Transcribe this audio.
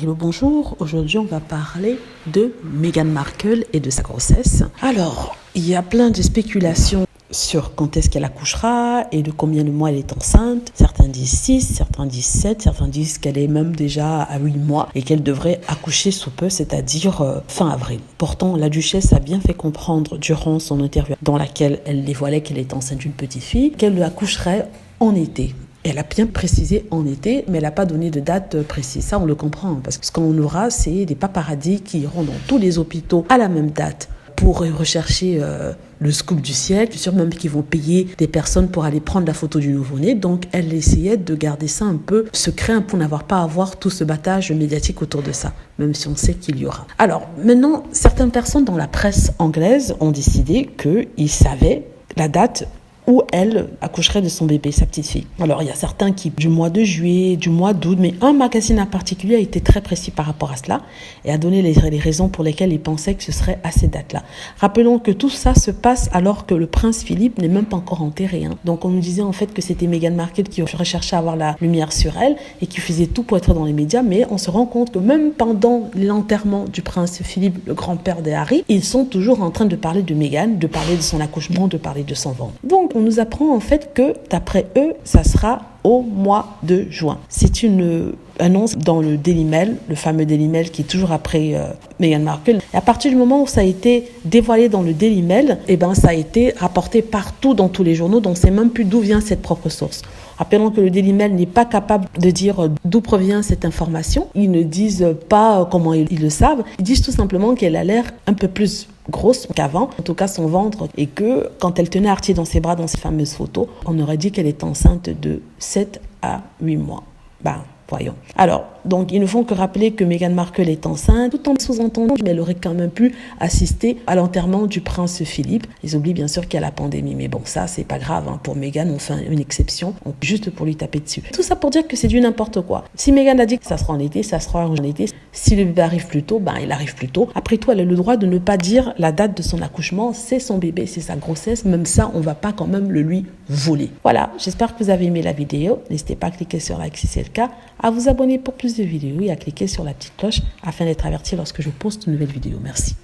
Hello, bonjour. Aujourd'hui, on va parler de Meghan Markle et de sa grossesse. Alors, il y a plein de spéculations sur quand est-ce qu'elle accouchera et de combien de mois elle est enceinte. Certains disent 6, certains disent 7, certains disent qu'elle est même déjà à 8 mois et qu'elle devrait accoucher sous peu, c'est-à-dire fin avril. Pourtant, la duchesse a bien fait comprendre durant son interview dans laquelle elle dévoilait qu'elle est enceinte d'une petite fille, qu'elle accoucherait en été. Elle a bien précisé en été, mais elle n'a pas donné de date précise. Ça, on le comprend, parce que ce qu'on aura, c'est des paparazzis qui iront dans tous les hôpitaux à la même date pour rechercher le scoop du siècle. Je suis sûre même qu'ils vont payer des personnes pour aller prendre la photo du nouveau-né. Donc, elle essayait de garder ça un peu secret pour n'avoir pas à avoir tout ce battage médiatique autour de ça, même si on sait qu'il y aura. Alors, maintenant, certaines personnes dans la presse anglaise ont décidé qu'ils savaient la date où elle accoucherait de son bébé, sa petite fille. Alors, il y a certains qui, du mois de juillet, du mois d'août, mais un magazine en particulier a été très précis par rapport à cela et a donné les raisons pour lesquelles il pensait que ce serait à ces dates-là. Rappelons que tout ça se passe alors que le prince Philippe n'est même pas encore enterré. Donc, on nous disait en fait que c'était Meghan Markle qui recherchait à avoir la lumière sur elle et qui faisait tout pour être dans les médias, mais on se rend compte que même pendant l'enterrement du prince Philippe, le grand-père de Harry, ils sont toujours en train de parler de Meghan, de parler de son accouchement, de parler de son ventre. Donc, on nous apprend en fait que, d'après eux, ça sera au mois de juin. C'est une annonce dans le Daily Mail, le fameux Daily Mail qui est toujours après Meghan Markle. Et à partir du moment où ça a été dévoilé dans le Daily Mail, ça a été rapporté partout dans tous les journaux, donc on ne sait même plus d'où vient cette propre source. Rappelons que le Daily Mail n'est pas capable de dire d'où provient cette information. Ils ne disent pas comment ils le savent. Ils disent tout simplement qu'elle a l'air un peu plus grosse qu'avant, en tout cas son ventre, et que quand elle tenait Archie dans ses bras dans ces fameuses photos, on aurait dit qu'elle est enceinte de 7 à 8 mois. Voyons. Alors, donc, ils ne font que rappeler que Meghan Markle est enceinte, tout en sous-entendant qu'elle aurait quand même pu assister à l'enterrement du prince Philippe. Ils oublient bien sûr qu'il y a la pandémie, mais bon, ça, c'est pas grave. Pour Meghan, on fait une exception, juste pour lui taper dessus. Tout ça pour dire que c'est du n'importe quoi. Si Meghan a dit que ça sera en été, ça sera en été. Si le bébé arrive plus tôt, il arrive plus tôt. Après tout, elle a le droit de ne pas dire la date de son accouchement. C'est son bébé, c'est sa grossesse. Même ça, on va pas quand même le lui voler. Voilà, j'espère que vous avez aimé la vidéo. N'hésitez pas à cliquer sur like si c'est le cas, à vous abonner pour plus de vidéos et à cliquer sur la petite cloche afin d'être averti lorsque je poste une nouvelle vidéo. Merci.